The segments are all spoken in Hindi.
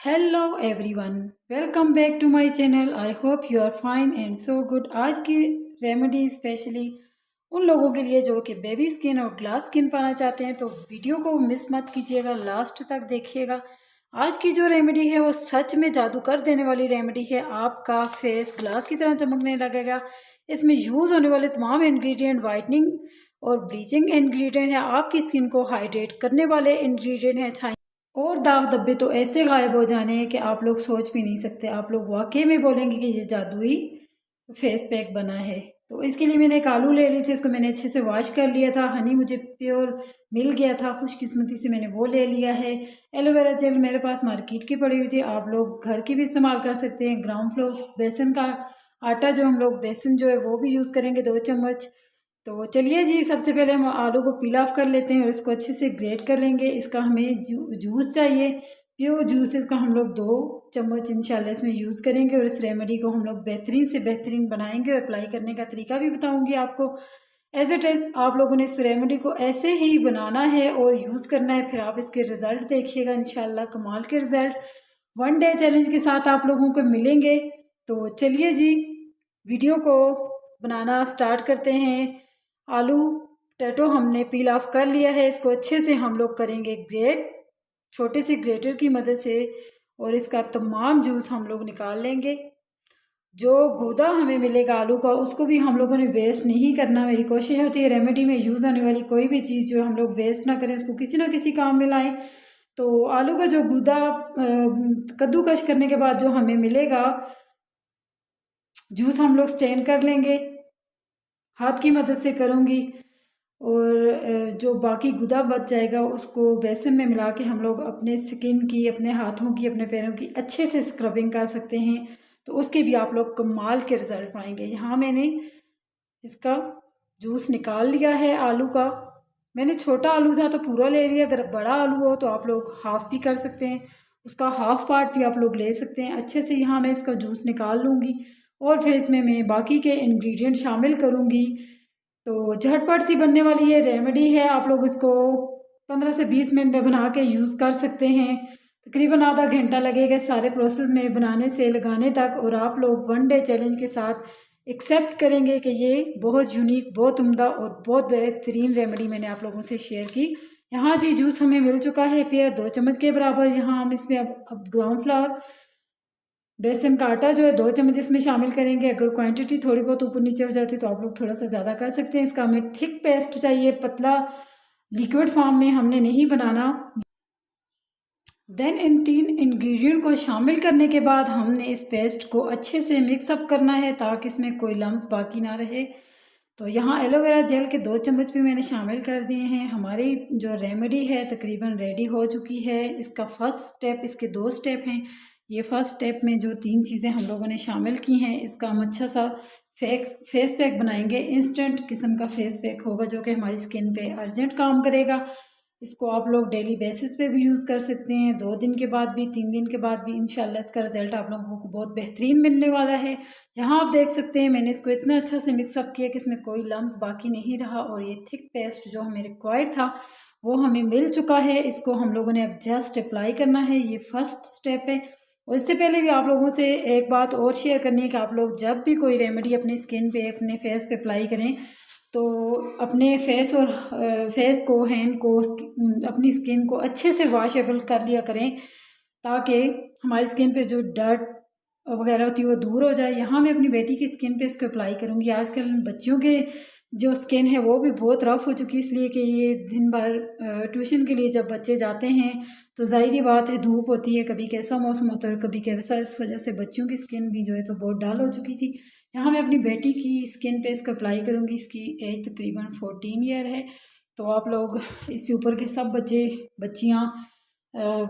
Hello everyone, welcome back to my channel. I hope you are fine and so good. आज की रेमेडी स्पेशली उन लोगों के लिए जो कि बेबी स्किन और ग्लास स्किन पाना चाहते हैं, तो वीडियो को मिस मत कीजिएगा, लास्ट तक देखिएगा। आज की जो रेमेडी है वो सच में जादू कर देने वाली रेमेडी है। आपका फेस ग्लास की तरह चमकने लगेगा। इसमें यूज़ होने वाले तमाम इंग्रेडिएंट वाइटनिंग और ब्लीचिंग इंग्रेडिएंट है, आपकी स्किन को हाइड्रेट करने वाले इंग्रेडिएंट हैं। और दाग धब्बे तो ऐसे गायब हो जाने हैं कि आप लोग सोच भी नहीं सकते। आप लोग वाकई में बोलेंगे कि ये जादुई फेस पैक बना है। तो इसके लिए मैंने एक आलू ले ली थी, इसको मैंने अच्छे से वॉश कर लिया था। हनी मुझे प्योर मिल गया था, खुशकिस्मती से मैंने वो ले लिया है। एलोवेरा जेल मेरे पास मार्केट की पड़ी हुई थी, आप लोग घर की भी इस्तेमाल कर सकते हैं। ग्राउंड फ्लोर बेसन का आटा, जो हम लोग बेसन जो है वो भी यूज़ करेंगे 2 चम्मच। तो चलिए जी, सबसे पहले हम आलू को पील ऑफ कर लेते हैं और इसको अच्छे से ग्रेट कर लेंगे। इसका हमें जूस चाहिए, प्योर जूस। इसका हम लोग 2 चम्मच इंशाल्लाह इसमें यूज़ करेंगे और इस रेमेडी को हम लोग बेहतरीन से बेहतरीन बनाएंगे। और अप्लाई करने का तरीका भी बताऊंगी आपको। एज इट इज़ आप लोगों ने इस रेमेडी को ऐसे ही बनाना है और यूज़ करना है, फिर आप इसके रिज़ल्ट देखिएगा। इंशाल्लाह कमाल के रिज़ल्ट 1 डे चैलेंज के साथ आप लोगों को मिलेंगे। तो चलिए जी, वीडियो को बनाना स्टार्ट करते हैं। आलू पोटैटो हमने पील ऑफ कर लिया है, इसको अच्छे से हम लोग करेंगे ग्रेट, छोटे से ग्रेटर की मदद से, और इसका तमाम जूस हम लोग निकाल लेंगे। जो गूदा हमें मिलेगा आलू का, उसको भी हम लोगों ने वेस्ट नहीं करना। मेरी कोशिश होती है रेमेडी में यूज़ होने वाली कोई भी चीज़ जो हम लोग वेस्ट ना करें, उसको किसी ना किसी काम में लाएं। तो आलू का जो गूदा कद्दूकश करने के बाद जो हमें मिलेगा जूस, हम लोग स्ट्रेन कर लेंगे, हाथ की मदद से करूँगी। और जो बाकी गुदा बच जाएगा उसको बेसन में मिला के हम लोग अपने स्किन की, अपने हाथों की, अपने पैरों की अच्छे से स्क्रबिंग कर सकते हैं। तो उसके भी आप लोग कमाल के रिज़ल्ट पाएंगे। यहाँ मैंने इसका जूस निकाल लिया है आलू का। मैंने छोटा आलू था तो पूरा ले लिया, अगर बड़ा आलू हो तो आप लोग हाफ़ भी कर सकते हैं, उसका हाफ़ पार्ट भी आप लोग ले सकते हैं। अच्छे से यहाँ मैं इसका जूस निकाल लूँगी और फिर इसमें मैं बाकी के इंग्रेडिएंट शामिल करूँगी। तो झटपट सी बनने वाली ये रेमेडी है, आप लोग इसको 15 से 20 मिनट में बना के यूज़ कर सकते हैं। तकरीबन आधा घंटा लगेगा सारे प्रोसेस में बनाने से लगाने तक। और आप लोग 1 डे चैलेंज के साथ एक्सेप्ट करेंगे कि ये बहुत यूनिक, बहुत उम्दा और बहुत बेहतरीन रेमेडी मैंने आप लोगों से शेयर की। यहाँ जी जूस हमें मिल चुका है पेयर 2 चम्मच के बराबर। यहाँ हम इसमें अब ग्राउंड फ्लावर, बेसन का आटा जो है 2 चम्मच इसमें शामिल करेंगे। अगर क्वांटिटी थोड़ी बहुत ऊपर नीचे हो जाती है तो आप लोग थोड़ा सा ज़्यादा कर सकते हैं। इसका हमें थिक पेस्ट चाहिए, पतला लिक्विड फॉर्म में हमने नहीं बनाना। देन इन 3 इंग्रेडिएंट को शामिल करने के बाद हमने इस पेस्ट को अच्छे से मिक्सअप करना है ताकि इसमें कोई लम्स बाकी ना रहे। तो यहाँ एलोवेरा जेल के 2 चम्मच भी मैंने शामिल कर दिए हैं। हमारी जो रेमेडी है तकरीबन रेडी हो चुकी है। इसका फर्स्ट स्टेप, इसके 2 स्टेप हैं। ये फर्स्ट स्टेप में जो 3 चीज़ें हम लोगों ने शामिल की हैं, इसका हम अच्छा सा फेस पैक बनाएंगे। इंस्टेंट किस्म का फेस पैक होगा जो कि हमारी स्किन पे अर्जेंट काम करेगा। इसको आप लोग डेली बेसिस पे भी यूज़ कर सकते हैं, 2 दिन के बाद भी, 3 दिन के बाद भी। इंशाल्लाह इसका रिज़ल्ट आप लोगों को बहुत बेहतरीन मिलने वाला है। यहाँ आप देख सकते हैं मैंने इसको इतना अच्छा से मिक्सअप किया कि इसमें कोई लम्स बाकी नहीं रहा और ये थिक पेस्ट जो हमें रिक्वायर्ड था वो हमें मिल चुका है। इसको हम लोगों ने अब जस्ट अप्लाई करना है, ये फर्स्ट स्टेप है। और इससे पहले भी आप लोगों से एक बात और शेयर करनी है कि आप लोग जब भी कोई रेमेडी अपनी स्किन पे, अपने फेस पे अप्लाई करें तो अपने फेस और फेस को, हैंड को, अपनी स्किन को अच्छे से वॉशेबल कर लिया करें ताकि हमारी स्किन पे जो डर्ट वगैरह होती है वो दूर हो जाए। यहाँ मैं अपनी बेटी की स्किन पे इसको अप्लाई करूँगी। आजकल बच्चियों के जो स्किन है वो भी बहुत रफ़ हो चुकी है, इसलिए कि ये दिन भर ट्यूशन के लिए जब बच्चे जाते हैं तो ज़ाहिर बात है धूप होती है, कभी कैसा मौसम होता है कभी कैसा, इस वजह से बच्चियों की स्किन भी जो है तो बहुत डल हो चुकी थी। यहाँ मैं अपनी बेटी की स्किन पे इसको अप्लाई करूँगी। इसकी एज तकरीबन 14 ईयर है। तो आप लोग इससे ऊपर के सब बच्चे, बच्चियाँ,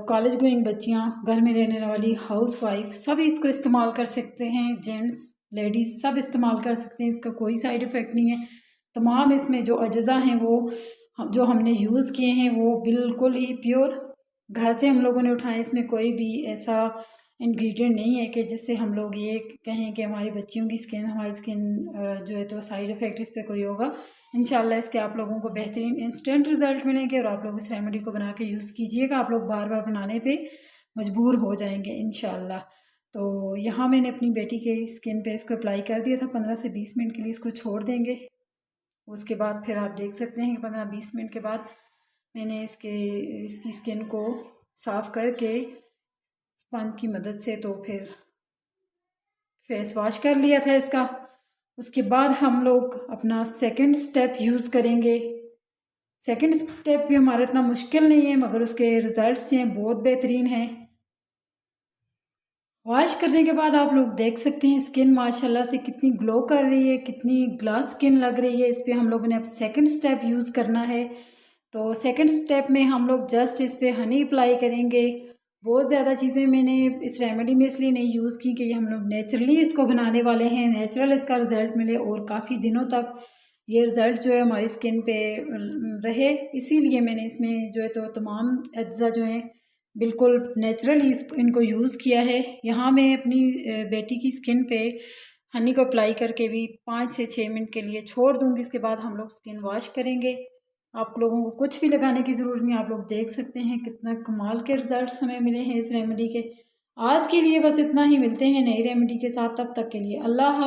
कॉलेज गोइंग बच्चियाँ, घर में रहने वाली हाउस वाइफ, सब इसको इस्तेमाल कर सकते हैं। जेंट्स, लेडीज़ सब इस्तेमाल कर सकते हैं, इसका कोई साइड इफ़ेक्ट नहीं है। तमाम इसमें जो अज्जा हैं वो जो हमने यूज़ किए हैं वो बिल्कुल ही प्योर घर से हम लोगों ने उठाए। इसमें कोई भी ऐसा इंग्रेडिएंट नहीं है कि जिससे हम लोग ये कहें कि हमारी बच्चियों की स्किन, हमारी स्किन जो है तो साइड इफ़ेक्ट इस पर कोई होगा। इंशाल्लाह इसके आप लोगों को बेहतरीन इंस्टेंट रिज़ल्ट मिलेंगे और आप लोग इस रेमेडी को बना के यूज़ कीजिएगा। आप लोग बार बार बनाने पे मजबूर हो जाएंगे इंशाल्लाह। तो यहाँ मैंने अपनी बेटी के स्किन पे इसको अप्लाई कर दिया था। 15 से 20 मिनट के लिए इसको छोड़ देंगे। उसके बाद फिर आप देख सकते हैं कि 15-20 मिनट के बाद मैंने इसकी स्किन को साफ़ करके स्पंज की मदद से तो फिर फेस वॉश कर लिया था इसका। उसके बाद हम लोग अपना सेकंड स्टेप यूज़ करेंगे। सेकंड स्टेप भी हमारा इतना मुश्किल नहीं है, मगर उसके रिज़ल्ट्स जो हैं बहुत बेहतरीन हैं। वॉश करने के बाद आप लोग देख सकते हैं स्किन माशाल्लाह से कितनी ग्लो कर रही है, कितनी ग्लास स्किन लग रही है। इस पर हम लोगों ने अब सेकंड स्टेप यूज़ करना है। तो सेकंड स्टेप में हम लोग जस्ट इस पर हनी अप्लाई करेंगे। बहुत ज़्यादा चीज़ें मैंने इस रेमेडी में इसलिए नहीं यूज़ की कि हम लोग नेचुरली इसको बनाने वाले हैं, नेचुरल इसका रिज़ल्ट मिले और काफ़ी दिनों तक ये रिज़ल्ट जो है हमारी स्किन पे रहे। इसीलिए मैंने इसमें जो है तो तमाम अज्जा जो हैं बिल्कुल नेचुरली इनको यूज़ किया है। यहाँ मैं अपनी बेटी की स्किन पे हनी को अप्लाई करके भी 5 से 6 मिनट के लिए छोड़ दूँगी। इसके बाद हम लोग स्किन वॉश करेंगे। आप लोगों को कुछ भी लगाने की ज़रूरत नहीं। आप लोग देख सकते हैं कितना कमाल के रिज़ल्ट्स हमें मिले हैं इस रेमेडी के। आज के लिए बस इतना ही। मिलते हैं नई रेमेडी के साथ, तब तक के लिए अल्लाह।